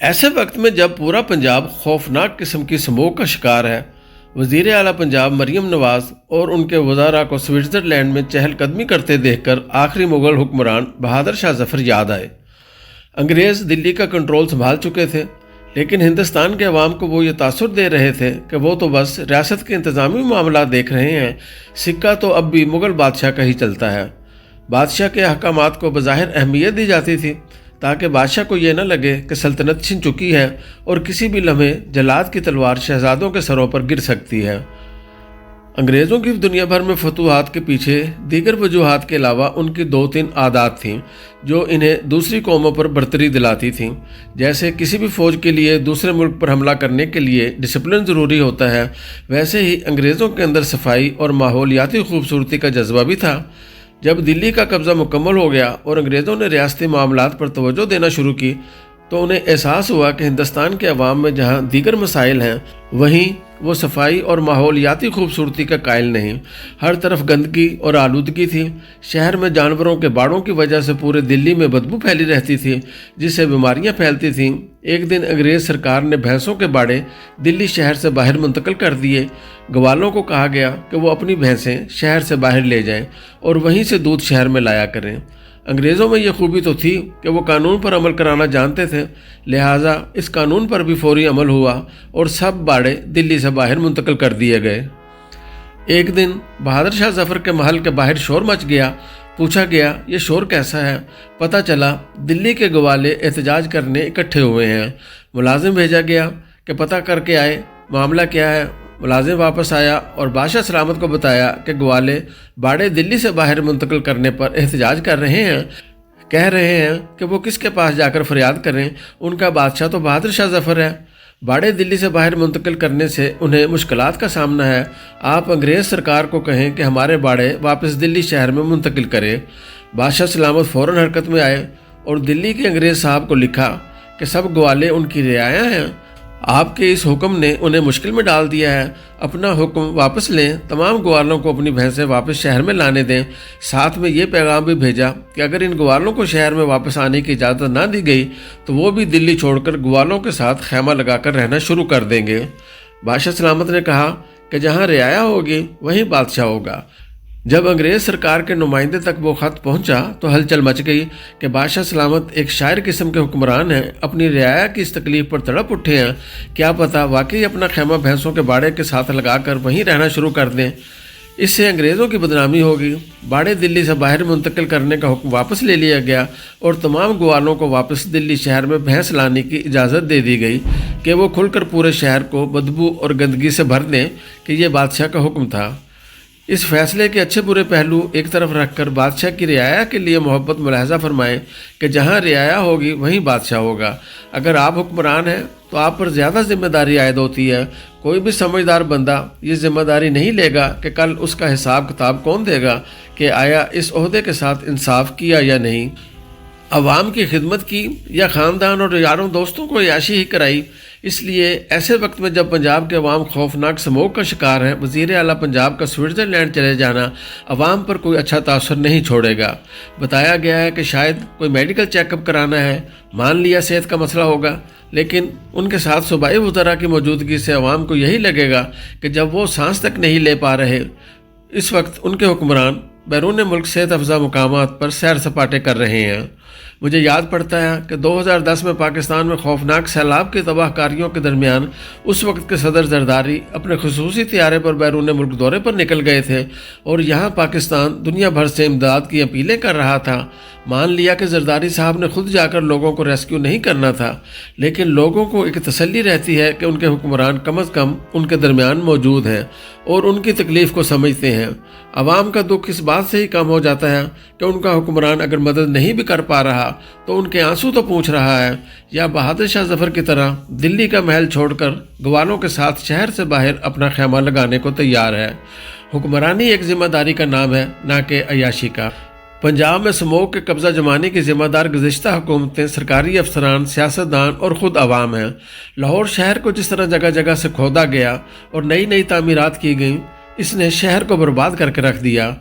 ایسے وقت میں جب پورا پنجاب خوفناک قسم کی سموگ کا شکار ہے، وزیر اعلیٰ پنجاب مریم نواز اور ان کے وزراء کو سوئٹزرلینڈ میں چہل قدمی کرتے دیکھ کر آخری مغل حکمران بہادر شاہ ظفر یاد آئے۔ انگریز دلی کا کنٹرول سنبھال چکے تھے، لیکن ہندوستان کے عوام کو وہ یہ تاثر دے رہے تھے کہ وہ تو بس ریاست کے انتظامی معاملات دیکھ رہے ہیں، سکہ تو اب بھی مغل بادشاہ کا ہی چلتا ہے۔ بادشاہ کے احکامات کو بظاہر اہمیت دی جاتی تھی تاکہ بادشاہ کو یہ نہ لگے کہ سلطنت چھن چکی ہے اور کسی بھی لمحے جلاد کی تلوار شہزادوں کے سروں پر گر سکتی ہے۔ انگریزوں کی دنیا بھر میں فتوحات کے پیچھے دیگر وجوہات کے علاوہ ان کی 2-3 عادات تھیں جو انہیں دوسری قوموں پر برتری دلاتی تھیں۔ جیسے کسی بھی فوج کے لیے دوسرے ملک پر حملہ کرنے کے لیے ڈسپلن ضروری ہوتا ہے، ویسے ہی انگریزوں کے اندر صفائی اور ماحولیاتی خوبصورتی کا جذبہ بھی تھا۔ جب دلی کا قبضہ مکمل ہو گیا اور انگریزوں نے ریاستی معاملات پر توجہ دینا شروع کی تو انہیں احساس ہوا کہ ہندوستان کے عوام میں جہاں دیگر مسائل ہیں، وہیں وہ صفائی اور ماحولیاتی خوبصورتی کا قائل نہیں۔ ہر طرف گندگی اور آلودگی تھی۔ شہر میں جانوروں کے باڑوں کی وجہ سے پورے دلی میں بدبو پھیلی رہتی تھی، جس سے بیماریاں پھیلتی تھیں۔ ایک دن انگریز سرکار نے بھینسوں کے باڑے دلی شہر سے باہر منتقل کر دیے۔ گوالوں کو کہا گیا کہ وہ اپنی بھینسیں شہر سے باہر لے جائیں اور وہیں سے دودھ شہر میں لایا کریں۔ انگریزوں میں یہ خوبی تو تھی کہ وہ قانون پر عمل کرانا جانتے تھے، لہٰذا اس قانون پر بھی فوری عمل ہوا اور سب باڑے دلی سے باہر منتقل کر دیے گئے۔ ایک دن بہادر شاہ ظفر کے محل کے باہر شور مچ گیا۔ پوچھا گیا یہ شور کیسا ہے؟ پتہ چلا دلی کے گوالے احتجاج کرنے اکٹھے ہوئے ہیں۔ ملازم بھیجا گیا کہ پتہ کر کے آئے معاملہ کیا ہے۔ ملازم واپس آیا اور بادشاہ سلامت کو بتایا کہ گوالے باڑے دلی سے باہر منتقل کرنے پر احتجاج کر رہے ہیں، کہہ رہے ہیں کہ وہ کس کے پاس جا کر فریاد کریں، ان کا بادشاہ تو بہادر شاہ ظفر ہے۔ باڑے دلی سے باہر منتقل کرنے سے انہیں مشکلات کا سامنا ہے۔ آپ انگریز سرکار کو کہیں کہ ہمارے باڑے واپس دلی شہر میں منتقل کرے۔ بادشاہ سلامت فوراً حرکت میں آئے اور دلی کے انگریز صاحب کو لکھا کہ سب گوالے ان کی رعایا ہیں، آپ کے اس حکم نے انہیں مشکل میں ڈال دیا ہے، اپنا حکم واپس لیں، تمام گوالوں کو اپنی بھینسیں واپس شہر میں لانے دیں۔ ساتھ میں یہ پیغام بھی بھیجا کہ اگر ان گوالوں کو شہر میں واپس آنے کی اجازت نہ دی گئی تو وہ بھی دلی چھوڑ کر گوالوں کے ساتھ خیمہ لگا کر رہنا شروع کر دیں گے۔ بادشاہ سلامت نے کہا کہ جہاں رعایا ہوگی وہیں بادشاہ ہوگا۔ جب انگریز سرکار کے نمائندے تک وہ خط پہنچا تو ہلچل مچ گئی کہ بادشاہ سلامت ایک شاعر قسم کے حکمران ہیں، اپنی رعایا کی اس تکلیف پر تڑپ اٹھے ہیں، کیا پتہ واقعی اپنا خیمہ بھینسوں کے باڑے کے ساتھ لگا کر وہیں رہنا شروع کر دیں۔ اس سے انگریزوں کی بدنامی ہوگی۔ باڑے دلی سے باہر منتقل کرنے کا حکم واپس لے لیا گیا اور تمام گوالوں کو واپس دلی شہر میں بھینس لانے کی اجازت دے دی گئی کہ وہ کھل کر پورے شہر کو بدبو اور گندگی سے بھر دیں کہ یہ بادشاہ کا حکم تھا۔ اس فیصلے کے اچھے برے پہلو ایک طرف رکھ کر بادشاہ کی رعایا کے لیے محبت ملاحظہ فرمائیں کہ جہاں رعایا ہوگی وہیں بادشاہ ہوگا۔ اگر آپ حکمران ہیں تو آپ پر زیادہ ذمہ داری عائد ہوتی ہے۔ کوئی بھی سمجھدار بندہ یہ ذمہ داری نہیں لے گا کہ کل اس کا حساب کتاب کون دے گا کہ آیا اس عہدے کے ساتھ انصاف کیا یا نہیں، عوام کی خدمت کی یا خاندان اور یاروں دوستوں کو عیاشی ہی کرائی۔ اس لیے ایسے وقت میں جب پنجاب کے عوام خوفناک سموگ کا شکار ہیں، وزیر اعلیٰ پنجاب کا سوئٹزرلینڈ چلے جانا عوام پر کوئی اچھا تاثر نہیں چھوڑے گا۔ بتایا گیا ہے کہ شاید کوئی میڈیکل چیک اپ کرانا ہے، مان لیا صحت کا مسئلہ ہوگا، لیکن ان کے ساتھ صوبائی وزراء کی موجودگی سے عوام کو یہی لگے گا کہ جب وہ سانس تک نہیں لے پا رہے، اس وقت ان کے حکمران بیرون ملک صحت افزا مقامات پر سیر سپاٹے کر رہے ہیں۔ مجھے یاد پڑتا ہے کہ 2010 میں پاکستان میں خوفناک سیلاب کی تباہ کاریوں کے درمیان اس وقت کے صدر زرداری اپنے خصوصی طیارے پر بیرون ملک دورے پر نکل گئے تھے اور یہاں پاکستان دنیا بھر سے امداد کی اپیلیں کر رہا تھا۔ مان لیا کہ زرداری صاحب نے خود جا کر لوگوں کو ریسکیو نہیں کرنا تھا، لیکن لوگوں کو ایک تسلی رہتی ہے کہ ان کے حکمران کم از کم ان کے درمیان موجود ہیں اور ان کی تکلیف کو سمجھتے ہیں۔ عوام کا دکھ اس بات سے ہی کم ہو جاتا ہے کہ ان کا حکمران اگر مدد نہیں بھی کر پا رہا تو ان کے آنسو تو پوچھ رہا ہے، یا بہادر شاہ ظفر کی طرح دلی کا محل چھوڑ کر گوالوں کے ساتھ شہر سے باہر اپنا خیمہ لگانے کو تیار ہے۔ حکمرانی ایک ذمہ داری کا نام ہے، نہ کہ عیاشی کا۔ پنجاب میں سموگ کے قبضہ جمانے کی ذمہ دار گزشتہ حکومتیں، سرکاری افسران، سیاستدان اور خود عوام ہیں۔ لاہور شہر کو جس طرح جگہ جگہ سے کھودا گیا اور نئی نئی تعمیرات کی گئیں، اس نے شہر کو برباد کر کے رکھ دیا۔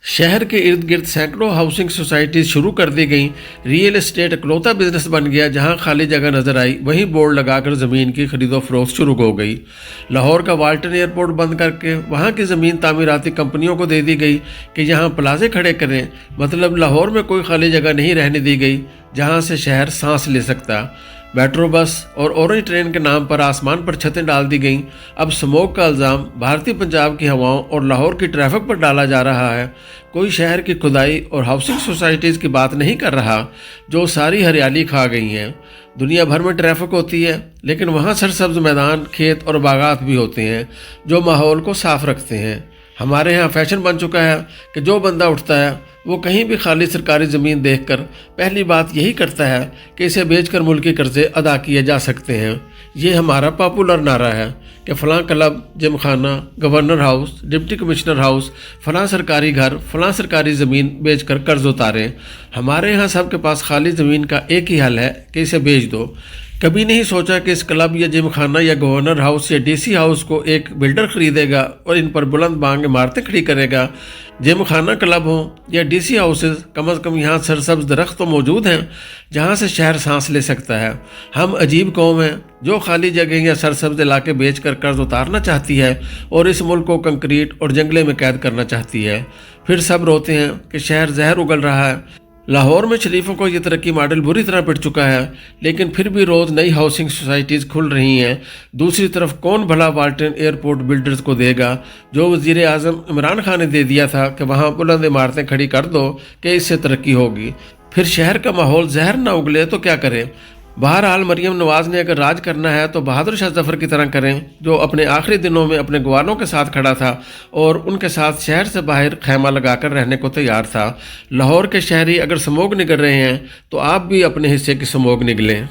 شہر کے ارد گرد سینکڑوں ہاؤسنگ سوسائٹیز شروع کر دی گئیں۔ ریئل اسٹیٹ اکلوتا بزنس بن گیا۔ جہاں خالی جگہ نظر آئی وہیں بورڈ لگا کر زمین کی خرید و فروخت شروع ہو گئی۔ لاہور کا والٹن ایئرپورٹ بند کر کے وہاں کی زمین تعمیراتی کمپنیوں کو دے دی گئی کہ یہاں پلازے کھڑے کریں۔ مطلب لاہور میں کوئی خالی جگہ نہیں رہنے دی گئی جہاں سے شہر سانس لے سکتا۔ میٹرو بس اور اورنج ٹرین کے نام پر آسمان پر چھتیں ڈال دی گئیں۔ اب سموگ کا الزام بھارتی پنجاب کی ہواؤں اور لاہور کی ٹریفک پر ڈالا جا رہا ہے۔ کوئی شہر کی کھدائی اور ہاؤسنگ سوسائٹیز کی بات نہیں کر رہا جو ساری ہریالی کھا گئی ہیں۔ دنیا بھر میں ٹریفک ہوتی ہے لیکن وہاں سرسبز میدان، کھیت اور باغات بھی ہوتے ہیں جو ماحول کو صاف رکھتے ہیں۔ ہمارے ہاں فیشن بن چکا ہے کہ جو بندہ اٹھتا ہے وہ کہیں بھی خالی سرکاری زمین دیکھ کر پہلی بات یہی کرتا ہے کہ اسے بیچ کر ملکی قرضے ادا کیے جا سکتے ہیں۔ یہ ہمارا پاپولر نعرہ ہے کہ فلاں کلب، جم خانہ، governor house, deputy commissioner house, فلاں سرکاری گھر، فلاں سرکاری زمین بیچ کر قرض اتاریں۔ ہمارے ہاں سب کے پاس خالی زمین کا ایک ہی حل ہے کہ اسے بیچ دو۔ کبھی نہیں سوچا کہ اس کلب یا جم خانہ یا گورنر ہاؤس یا ڈی سی ہاؤس کو ایک بلڈر خریدے گا اور ان پر بلند بانگ عمارتیں کھڑی کرے گا۔ جم خانہ کلب ہوں یا ڈی سی ہاؤسز، کم از کم یہاں سرسبز درخت تو موجود ہیں جہاں سے شہر سانس لے سکتا ہے۔ ہم عجیب قوم ہیں جو خالی جگہ یا سرسبز علاقے بیچ کر قرض اتارنا چاہتی ہے اور اس ملک کو کنکریٹ اور جنگلے میں قید کرنا چاہتی ہے۔ پھر سب روتے ہیں کہ شہر زہر اگل رہا ہے۔ لاہور میں شریفوں کو یہ ترقی ماڈل بری طرح پڑ چکا ہے لیکن پھر بھی روز نئی ہاؤسنگ سوسائٹیز کھل رہی ہیں۔ دوسری طرف کون بھلا والٹن ایئرپورٹ بلڈرز کو دے گا جو وزیر اعظم عمران خان نے دے دیا تھا کہ وہاں بلند عمارتیں کھڑی کر دو کہ اس سے ترقی ہوگی۔ پھر شہر کا ماحول زہر نہ اگلے تو کیا کریں؟ بہرحال مریم نواز نے اگر راج کرنا ہے تو بہادر شاہ ظفر کی طرح کریں جو اپنے آخری دنوں میں اپنے گوالوں کے ساتھ کھڑا تھا اور ان کے ساتھ شہر سے باہر خیمہ لگا کر رہنے کو تیار تھا۔ لاہور کے شہری اگر سموگ نگل رہے ہیں تو آپ بھی اپنے حصے کی سموگ نگلیں۔